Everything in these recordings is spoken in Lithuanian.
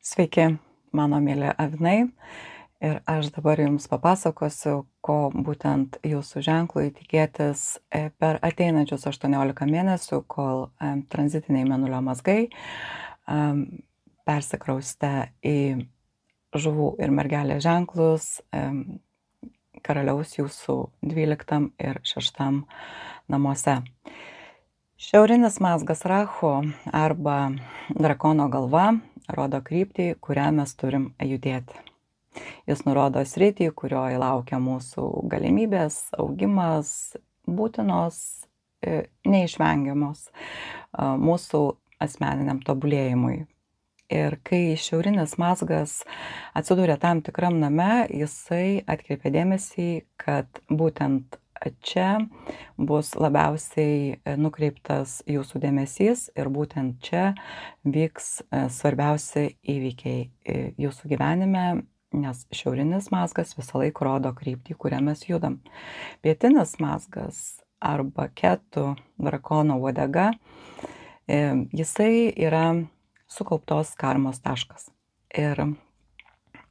Sveiki, mano mėly avinai. Ir aš dabar jums papasakosiu, ko būtent jūsų ženklui tikėtis per ateinančius 18 mėnesių, kol tranzitiniai mėnulio mazgai persikraustę į žuvų ir mergelės ženklus, karaliaus jūsų 12 ir 6 namuose. Šiaurinis mazgas Rahu arba drakono galva rodo kryptį, kurią mes turim judėti. Jis nurodo sritį, kurioje laukia mūsų galimybės, augimas, būtinos, neišvengiamos mūsų asmeniniam tobulėjimui. Ir kai šiaurinis mazgas atsidūrė tam tikram name, jisai atkreipė dėmesį, kad būtent čia bus labiausiai nukreiptas jūsų dėmesys ir būtent čia vyks svarbiausi įvykiai jūsų gyvenime, nes šiaurinis mazgas visą laiką rodo kryptį, kurią mes judam. Pietinis mazgas arba ketų drakono uodega, jisai yra sukauptos karmos taškas. Ir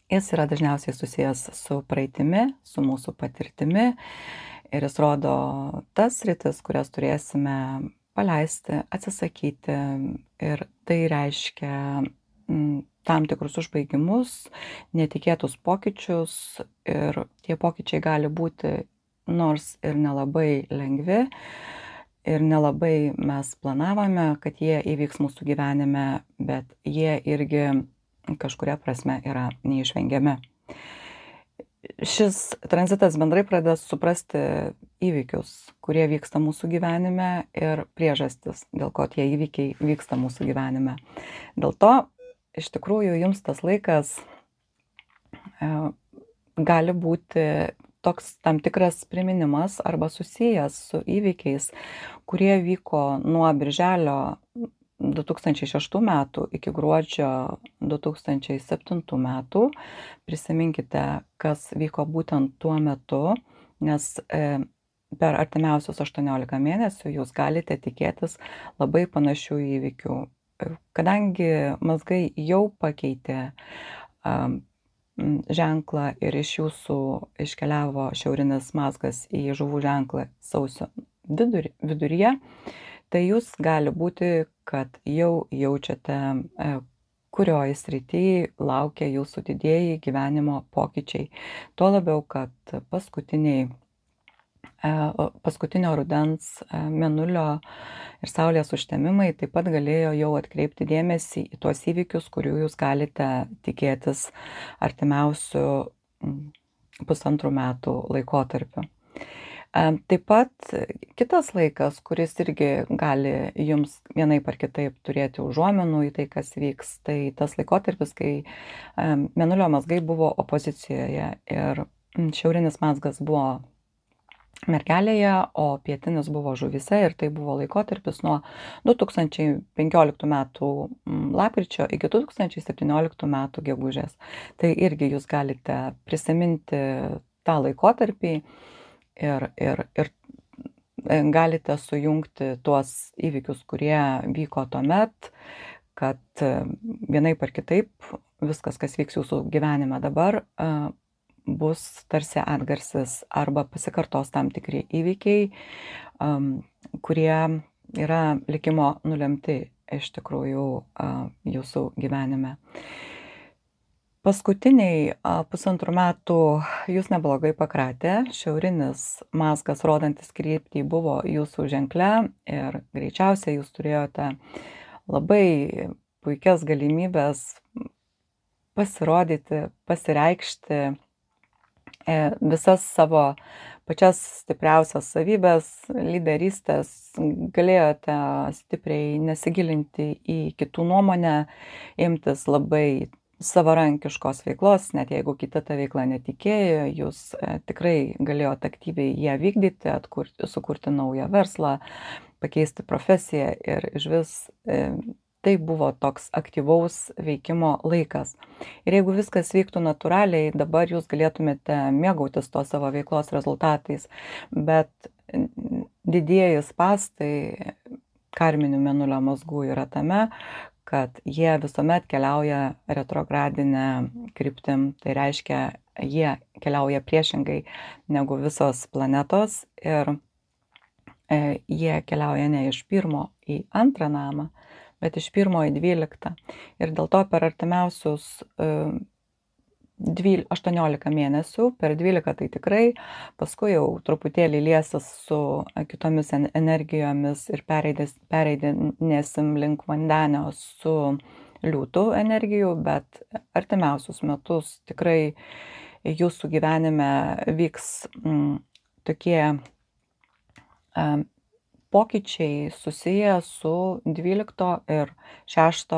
jis yra dažniausiai susijęs su praeitimi, su mūsų patirtimi. Ir jis rodo tas sritis, kurias turėsime paleisti, atsisakyti. Ir tai reiškia tam tikrus užbaigimus, netikėtus pokyčius. Ir tie pokyčiai gali būti nors ir nelabai lengvi. Ir nelabai mes planavome, kad jie įvyks mūsų gyvenime, bet jie irgi kažkuria prasme yra neišvengiami. Šis tranzitas bendrai pradeda suprasti įvykius, kurie vyksta mūsų gyvenime ir priežastis, dėl ko tie įvykiai vyksta mūsų gyvenime. Dėl to, iš tikrųjų, jums tas laikas gali būti toks tam tikras priminimas arba susijęs su įvykiais, kurie vyko nuo birželio 2006 metų iki gruodžio 2007 metų. Prisiminkite, kas vyko būtent tuo metu, nes per artimiausius 18 mėnesių jūs galite tikėtis labai panašių įvykių. Kadangi mazgai jau pakeitė ženklą ir iš jūsų iškeliavo šiaurinis mazgas į žuvų ženklą sausio viduryje, tai jūs gali būti, kad jau jaučiate, kurioje srityje laukia jūsų didieji gyvenimo pokyčiai. Tuo labiau, kad paskutinio rudens mėnulio ir saulės užtemimai taip pat galėjo jau atkreipti dėmesį į tuos įvykius, kurių jūs galite tikėtis artimiausių 1,5 metų laikotarpiu. Taip pat kitas laikas, kuris irgi gali jums vienaip ar kitaip turėti užuominų į tai, kas vyks, tai tas laikotarpis, kai mėnulio mazgai buvo opozicijoje ir šiaurinis mazgas buvo mergelėje, o pietinis buvo žuvyse, ir tai buvo laikotarpis nuo 2015 metų lapkričio iki 2017 metų gegužės. Tai irgi jūs galite prisiminti tą laikotarpį ir galite sujungti tuos įvykius, kurie vyko tuomet, kad vienaip ar kitaip viskas, kas vyks jūsų gyvenime dabar, bus tarsi atgarsis arba pasikartos tam tikri įvykiai, kurie yra likimo nulemti iš tikrųjų jūsų gyvenime. Paskutiniai 1,5 metų jūs neblogai pakratė. Šiaurinis mazgas rodantis kryptį buvo jūsų ženkle ir greičiausiai jūs turėjote labai puikias galimybės pasirodyti, pasireikšti visas savo pačias stipriausias savybės, lyderystės, galėjote stipriai nesigilinti į kitų nuomonę, imtis labai savarankiškos veiklos, net jeigu kita ta veikla netikėjo, jūs tikrai galėjote aktyviai ją vykdyti, sukurti naują verslą, pakeisti profesiją ir išvis tai buvo toks aktyvaus veikimo laikas. Ir jeigu viskas vyktų natūraliai, dabar jūs galėtumėte mėgautis to savo veiklos rezultatais, bet didieji spąstai karminių mėnulio mazgų yra tame, kad jie visuomet keliauja retrogradinę kryptim, tai reiškia, jie keliauja priešingai negu visos planetos ir jie keliauja ne iš 1 į 2 namą, bet iš 1 į 12. Ir dėl to per artimiausius 18 mėnesių, per 12 tai tikrai, paskui jau truputėlį liesis su kitomis energijomis ir pereidinėsim link vandenio su liūtų energijų, bet artimiausius metus tikrai jūsų gyvenime vyks tokie pokyčiai susiję su 12 ir 6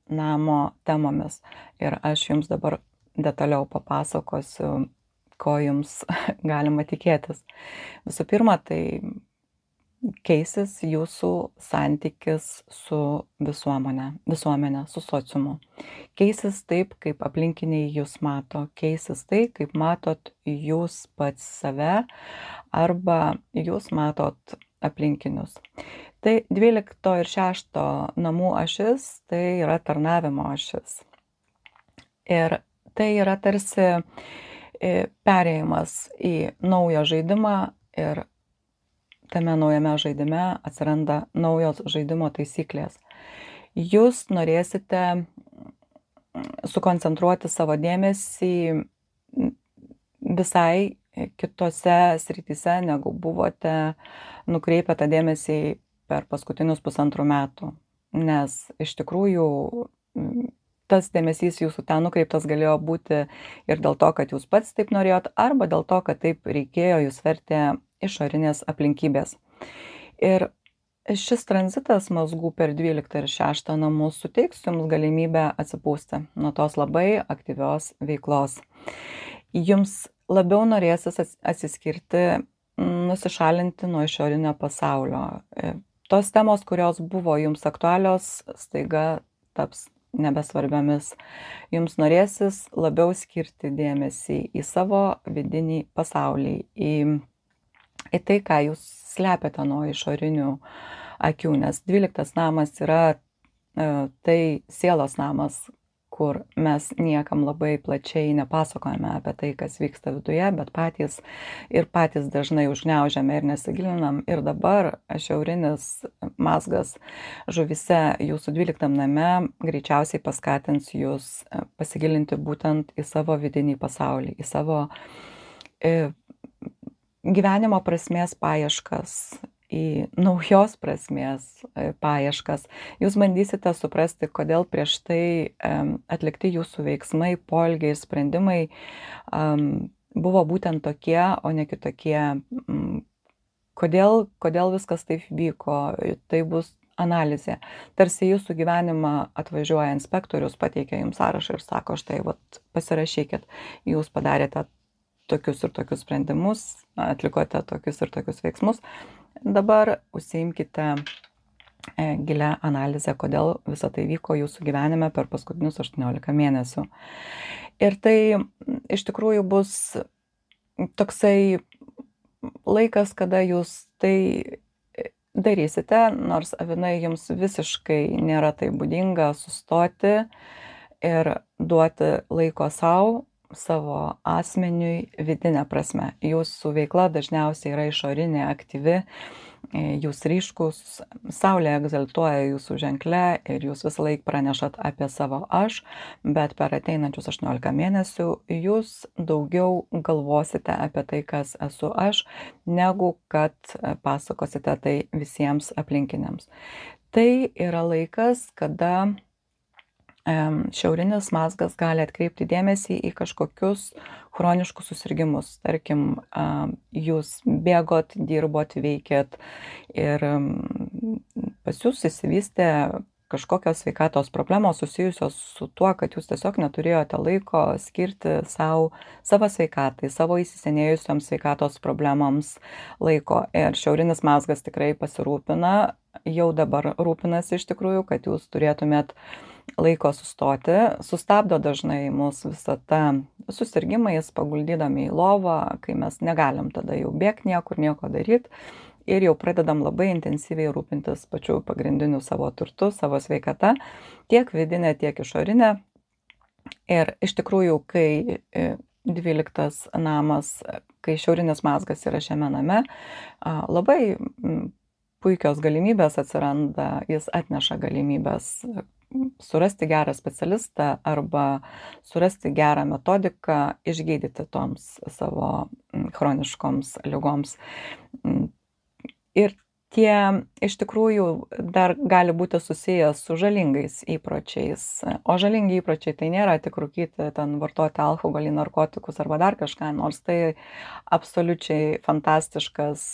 namo temomis. Ir aš jums dabar detaliau papasakosiu, ko jums galima tikėtis. Visų pirma, tai keisis jūsų santykis su visuomenė, su sociumu. Keisis taip, kaip aplinkiniai jūs mato, keisis tai, kaip matot jūs pats save arba jūs matot aplinkinius. Tai 12 ir 6 namų ašis, tai yra tarnavimo ašis. Ir tai yra tarsi perėjimas į naują žaidimą ir tame naujame žaidime atsiranda naujos žaidimo taisyklės. Jūs norėsite sukoncentruoti savo dėmesį visai kitose srityse, negu buvote nukreipę tą dėmesį per paskutinius 1,5 metų. Nes iš tikrųjų tas dėmesys jūsų ten nukreiptas galėjo būti ir dėl to, kad jūs pats taip norėjot, arba dėl to, kad taip reikėjo, jūs vertė išorinės aplinkybės. Ir šis tranzitas mazgų per 12 ir 6 namus suteiks jums galimybę atsipūsti nuo tos labai aktyvios veiklos. Jums labiau norėsis atsiskirti, nusišalinti nuo išorinio pasaulio. Tos temos, kurios buvo jums aktualios, staiga taps nebesvarbiomis. Jums norėsis labiau skirti dėmesį į savo vidinį pasaulį, į tai, ką jūs slepiate nuo išorinių akių, nes 12 namas yra tai sielos namas, kur mes niekam labai plačiai nepasakojame apie tai, kas vyksta viduje, bet patys dažnai užgniaužiame ir nesigilinam. Ir dabar šiaurinis mazgas žuvyse jūsų 12 name greičiausiai paskatins jūs pasigilinti būtent į savo vidinį pasaulį, į savo gyvenimo prasmės paieškas, į naujos prasmės paieškas. Jūs bandysite suprasti, kodėl prieš tai atlikti jūsų veiksmai, poelgiai, sprendimai buvo būtent tokie, o ne kitokie. Kodėl viskas taip vyko, tai bus analizė. Tarsi jūsų gyvenimą atvažiuoja inspektorius, pateikia jums sąrašą ir sako, štai, pasirašykit, jūs padarėte tokius ir tokius sprendimus, atlikote tokius ir tokius veiksmus. Dabar užsiimkite gilią analizę, kodėl visą tai vyko jūsų gyvenime per paskutinius 18 mėnesių. Ir tai iš tikrųjų bus toksai laikas, kada jūs tai darysite, nors avinai jums visiškai nėra tai būdinga sustoti ir duoti laiko savo asmeniui vidinę prasme. Jūsų veikla dažniausiai yra išorinė, aktyvi, jūs ryškus, saulė egzaltuoja jūsų ženkle ir jūs visą laiką pranešat apie savo aš, bet per ateinančius 18 mėnesių jūs daugiau galvosite apie tai, kas esu aš, negu kad pasakosite tai visiems aplinkiniams. Tai yra laikas, kada šiaurinis mazgas gali atkreipti dėmesį į kažkokius chroniškus susirgimus. Tarkim, jūs bėgot, dirbot, veikėt ir pas jūs įsivystė kažkokios sveikatos problemos susijusios su tuo, kad jūs tiesiog neturėjote laiko skirti savo sveikatai, savo įsisenėjusioms sveikatos problemams laiko. Ir šiaurinis mazgas tikrai pasirūpina, jau dabar rūpinasi iš tikrųjų, kad jūs turėtumėt laiko sustoti. Sustabdo dažnai mūsų visą tą susirgimais, paguldydami į lovą, kai mes negalim tada jau bėgti niekur, nieko daryti. ir jau pradedam labai intensyviai rūpintis pačiu pagrindiniu savo turtu, savo sveikata, tiek vidinė, tiek išorinė. Ir iš tikrųjų, kai 12 namas, kai šiaurinis mazgas yra šiame name, labai puikios galimybės atsiranda, jis atneša galimybės surasti gerą specialistą arba surasti gerą metodiką, išgydyti toms savo chroniškoms ligoms. Ir tie iš tikrųjų dar gali būti susijęs su žalingais įpročiais. O žalingi įpročiai tai nėra tik rūkyti, ten vartoti alkoholį, narkotikus arba dar kažką, nors tai absoliučiai fantastiškas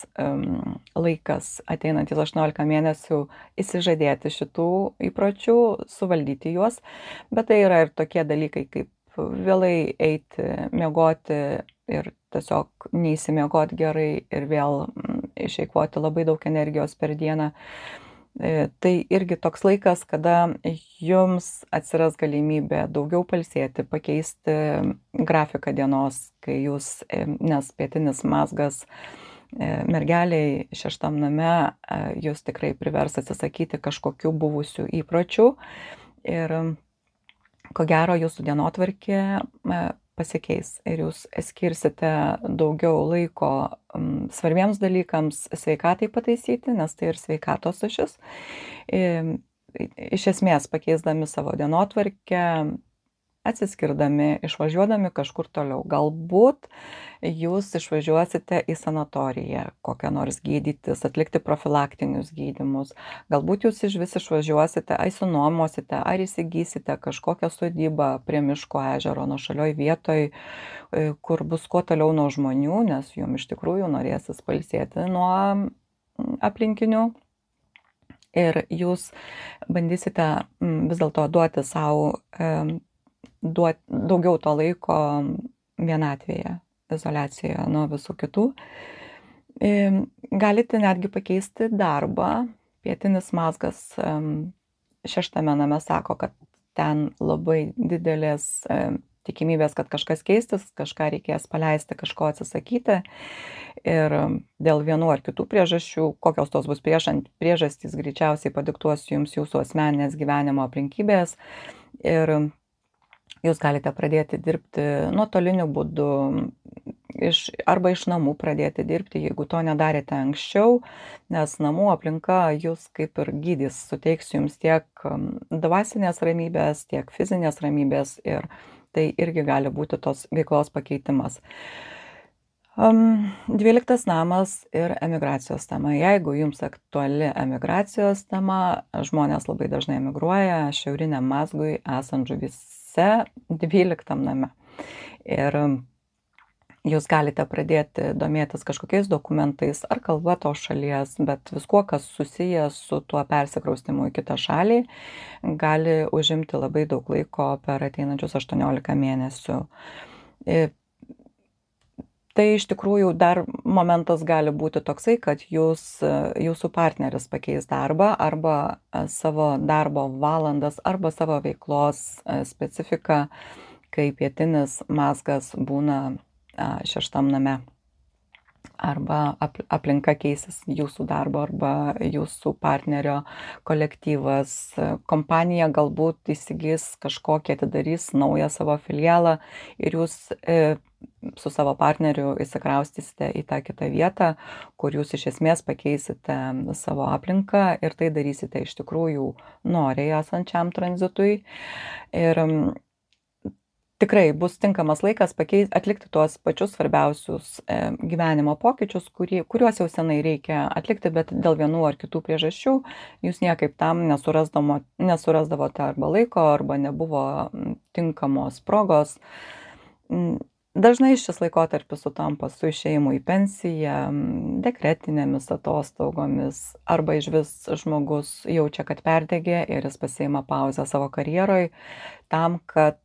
laikas ateinantis 18 mėnesių įsižadėti šitų įpročių, suvaldyti juos. Bet tai yra ir tokie dalykai kaip vėlai eiti, miegoti ir tiesiog neįsimiegoti gerai ir vėl išeikvoti labai daug energijos per dieną. Tai irgi toks laikas, kada jums atsiras galimybė daugiau pailsėti, pakeisti grafiką dienos, kai jūs, nes pietinis mazgas mergeliai 6 name, jūs tikrai privers atsisakyti kažkokių buvusių įpročių ir ko gero jūsų dienotvarkė pasikeis ir jūs skirsite daugiau laiko svarbiems dalykams, sveikatai pataisyti, nes tai ir sveikatos ašis. Iš esmės pakeisdami savo dienotvarkę, atsiskirdami, išvažiuodami kažkur toliau. Galbūt jūs išvažiuosite į sanatoriją, kokią nors gydytis, atlikti profilaktinius gydymus. Galbūt jūs išvis išvažiuosite, įsinuomosite ar įsigysite kažkokią sodybą prie miško ežero nuošalioj vietoj, kur bus kuo toliau nuo žmonių, nes jums iš tikrųjų norėsis pailsėti nuo aplinkinių. Ir jūs bandysite vis dėlto duoti savo daugiau to laiko vienatvėje, izoliacijoje nuo visų kitų. Galite netgi pakeisti darbą. Pietinis mazgas 6 name sako, kad ten labai didelės tikimybės, kad kažkas keistis, kažką reikės paleisti, kažko atsisakyti. Ir dėl vienų ar kitų priežasčių, kokios tos bus priežastys, greičiausiai padiktuos jums jūsų asmeninės gyvenimo aplinkybės. Ir jūs galite pradėti dirbti nuotoliniu būdu, arba iš namų pradėti dirbti, jeigu to nedarėte anksčiau, nes namų aplinka jūs kaip ir gydys, suteiks jums tiek dvasinės ramybės, tiek fizinės ramybės ir tai irgi gali būti tos veiklos pakeitimas. 12 namas ir emigracijos tema. Jeigu jums aktuali emigracijos tema, žmonės labai dažnai emigruoja šiauriniam mazgui esant žuvyse 12 name. Ir jūs galite pradėti domėtis kažkokiais dokumentais ar kalba tos šalies, bet viskuo, kas susijęs su tuo persikraustimu į kitą šalį, gali užimti labai daug laiko per ateinančius 18 mėnesių. Tai iš tikrųjų dar momentas gali būti toksai, kad jūsų partneris pakeis darbą arba savo darbo valandas arba savo veiklos specifiką, kai pietinis mazgas būna 6 name. Arba aplinka keisis jūsų darbo arba jūsų partnerio kolektyvas. Kompanija galbūt įsigys kažkokį, atidarys naują savo filialą ir jūs su savo partneriu įsikraustysite į tą kitą vietą, kur jūs iš esmės pakeisite savo aplinką ir tai darysite iš tikrųjų noriai esančiam tranzitui. Ir tikrai bus tinkamas laikas atlikti tuos pačius svarbiausius gyvenimo pokyčius, kuriuos jau senai reikia atlikti, bet dėl vienų ar kitų priežasčių jūs niekaip tam nesurasdavote arba laiko, arba nebuvo tinkamos progos. Dažnai šis laikotarpis sutampa su išėjimu į pensiją, dekretinėmis atostogomis, arba išvis žmogus jaučia, kad perdegė ir jis pasiima pauzę savo karjeroj tam, kad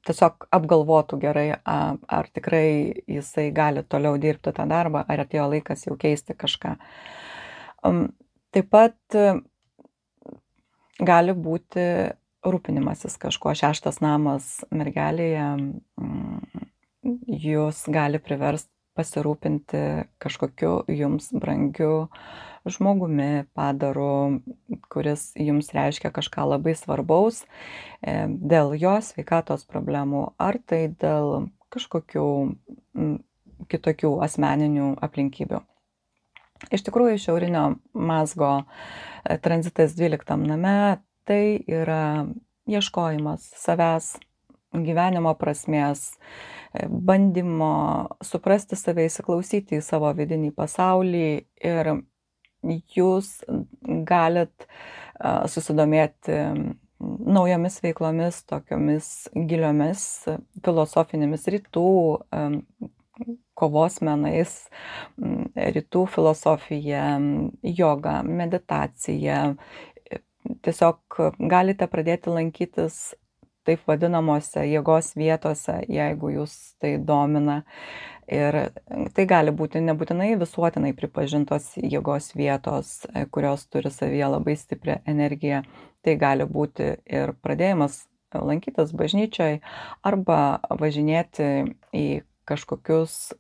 tiesiog apgalvotų gerai, ar tikrai jisai gali toliau dirbti tą darbą, ar atėjo laikas jau keisti kažką. Taip pat gali būti rūpinimasis kažkuo. 6 namas mergelėje jūs gali priversti pasirūpinti kažkokiu jums brangiu žmogumi, padaru, kuris jums reiškia kažką labai svarbaus dėl jo sveikatos problemų, ar tai dėl kažkokių kitokių asmeninių aplinkybių. Iš tikrųjų, šiaurinio mazgo tranzitas 12 name tai yra ieškojimas savęs, gyvenimo prasmės, bandymo suprasti save, įsiklausyti į savo vidinį pasaulį ir jūs galit susidomėti naujomis veiklomis, tokiomis giliomis filosofinėmis rytų kovos menais, rytų filosofija, joga, meditacija. Tiesiog galite pradėti lankytis taip vadinamuose jėgos vietose, jeigu jūs tai domina. Ir tai gali būti nebūtinai visuotinai pripažintos jėgos vietos, kurios turi savyje labai stiprią energiją. Tai gali būti ir pradėjimas lankytis bažnyčioje arba važinėti į kažkokius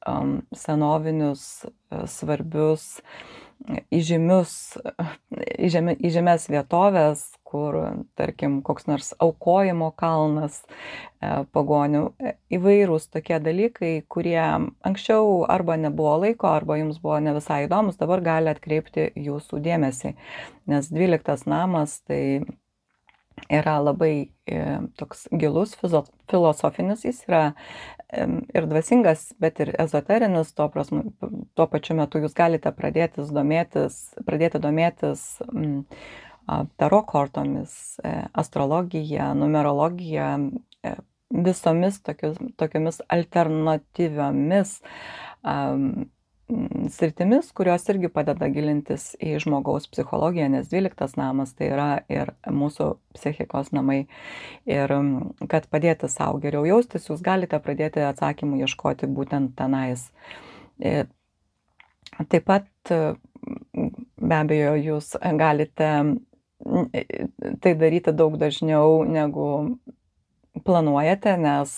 senovinius, svarbius, įžymias vietovės, kur, tarkim, koks nors aukojimo kalnas pagonių, įvairūs tokie dalykai, kurie anksčiau arba nebuvo laiko, arba jums buvo ne visai įdomus, dabar gali atkreipti jūsų dėmesį, nes 12 namas tai yra labai toks gilus filosofinis, jis yra ir dvasingas, bet ir ezoterinis, tuo pačiu metu jūs galite pradėti domėtis taro kortomis, astrologija, numerologija, visomis tokiomis alternatyviomis sritimis, kurios irgi padeda gilintis į žmogaus psichologiją, nes 12 namas tai yra ir mūsų psichikos namai. Ir kad padėti savo geriau jaustis, jūs galite pradėti atsakymų ieškoti būtent tenais. Taip pat be abejo jūs galite tai daryti daug dažniau negu planuojate, nes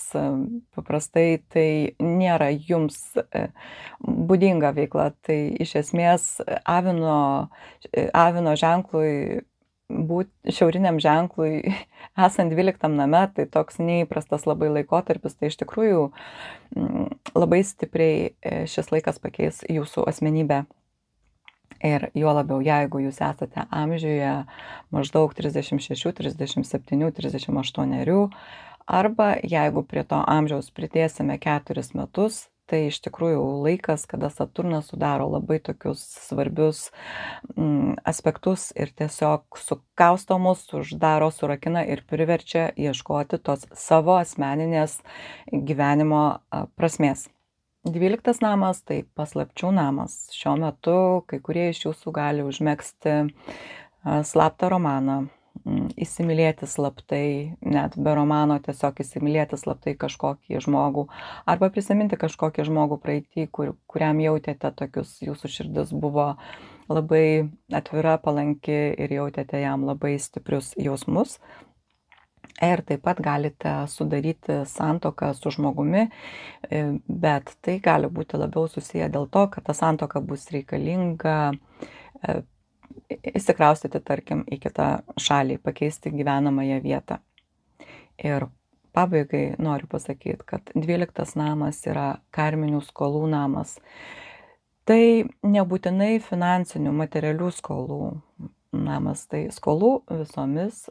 paprastai tai nėra jums būdinga veikla. Tai iš esmės avino ženklui, šiauriniam ženklui esant 12 name, tai toks neįprastas labai laikotarpis, tai iš tikrųjų labai stipriai šis laikas pakeis jūsų asmenybę. Ir juo labiau, jeigu jūs esate amžiuje maždaug 36, 37, 38, arba jeigu prie to amžiaus pridėsime 4 metus, tai iš tikrųjų laikas, kada Saturnas sudaro labai tokius svarbius aspektus ir tiesiog sukausto mus, uždaro, surakina ir priverčia ieškoti tos savo asmeninės gyvenimo prasmės. 12 namas tai paslapčių namas. Šiuo metu kai kurie iš jūsų gali užmegzti slaptą romaną, įsimylėti slaptai, net be romano tiesiog įsimylėti slaptai kažkokį žmogų, arba prisiminti kažkokį žmogų praeitį, kuriam jautėte tokius, jūsų širdis buvo labai atvira, palanki ir jautėte jam labai stiprius jausmus. Ir taip pat galite sudaryti santuoką su žmogumi, bet tai gali būti labiau susiję dėl to, kad ta santuoka bus reikalinga įsikraustyti, tarkim, į kitą šalį, pakeisti gyvenamąją vietą. Ir pabaigai noriu pasakyti, kad 12 namas yra karminių skolų namas. Tai nebūtinai finansinių, materialių skolų namas, tai skolų visomis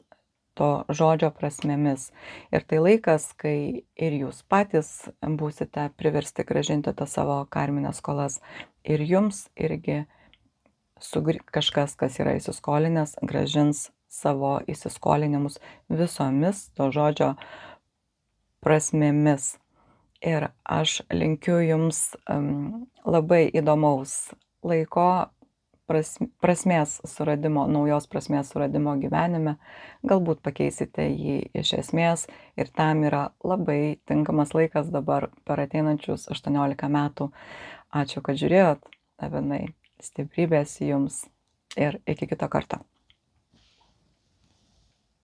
to žodžio prasmėmis. Ir tai laikas, kai ir jūs patys būsite priversti grąžinti tą savo karminės skolas. Ir jums irgi kažkas, kas yra įsiskolinęs, grąžins savo įsiskolinimus visomis to žodžio prasmėmis. Ir aš linkiu jums labai įdomaus laiko, prasmės suradimo, naujos prasmės suradimo gyvenime, galbūt pakeisite jį iš esmės ir tam yra labai tinkamas laikas dabar per ateinančius 18 metų. Ačiū, kad žiūrėjot, avinai, stiprybės jums ir iki kito karto.